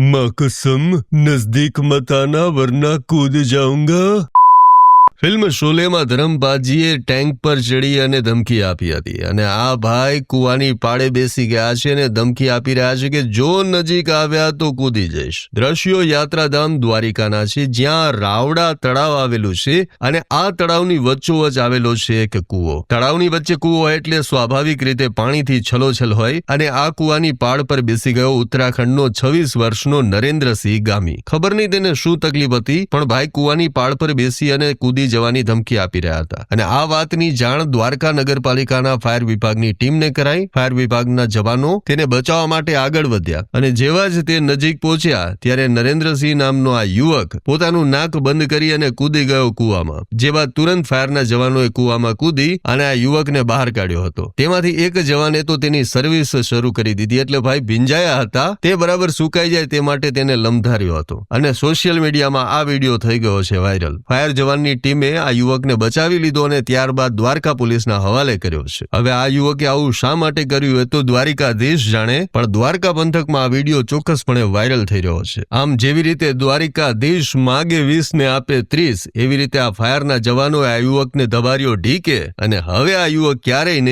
माँ कसम नजदीक मत आना वरना कूद जाऊंगा। ફિલ્મ શોલેમાં ધરમપાજીએ ટેન્ક પર ચડી અને ધમકી આપી હતી અને આ ભાઈ કૂવાની પાળે બેસી ગયા છે અને ધમકી આપી રહ્યા છે કે જો નજીક આવ્યા તો કૂદી જઈશ। દ્રશ્યો યાત્રાધામ દ્વારિકાના છે જ્યાં રાવડા તળાવ આવેલું છે અને આ તળાવની વચ્ચોવચ્ચ આવેલો છે એક કૂવો। તળાવની વચ્ચે કૂવો એટલે સ્વાભાવિક રીતે પાણીથી છલોછલ હોય અને આ કૂવાની પાળ પર બેસી ગયો ઉત્તરાખંડનો 26 વર્ષનો નરેન્દ્રસિંહ ગામી। ખબર નહીં તેને શું તકલીફ હતી પણ ભાઈ કૂવાની પાળ પર બેસી અને કૂદી જવાની ધમકી આપી રહ્યા હતા અને આ વાતની જાણ દ્વારકા નગરપાલિકાના ફાયર વિભાગની ટીમને કરાઈ। ફાયર વિભાગના જવાનો તેને બચાવવા માટે આગળ વધ્યા અને જેવા જ તે નજીક પહોંચ્યા ત્યારે નરેન્દ્રસિંહ નામનો આ યુવક પોતાનું નાક બંધ કરી અને કૂદી ગયો કૂવામાં। જે બાદ તુરંત ફાયરના જવાનોએ કૂવામાં કૂદી અને આ યુવકને બહાર કાઢ્યો હતો। તેમાંથી એક જવાને તો તેની સર્વિસ શરૂ કરી દીધી એટલે ભાઈ ભીંજાયા હતા તે બરાબર સુકાઈ જાય તે માટે તેને લંમધાર્યો હતો અને સોશિયલ મીડિયામાં આ વિડીયો થઈ ગયો છે વાયરલ। ફાયર જવાનની ટીમે આ યુવકને બચાવી લીધો અને ત્યારબાદ દ્વારકા પોલીસના હવાલે કર્યો છે। હવે આ યુવકે આવું શા માટે કર્યું એ તો દ્વારિકાધીશ જાણે પણ દ્વારકા પંથકમાં આ વિડીયો ચોક્કસપણે વાયરલ થઈ રહ્યો છે। આમ જેવી રીતે દ્વારિકાધીશ માગે 20 ને આપે 30 એવી રીતે આ ફાયરના જવાનોએ આ યુવકને ધબાર્યો ઢીકે અને હવે આ યુવક ક્યારેય નહીં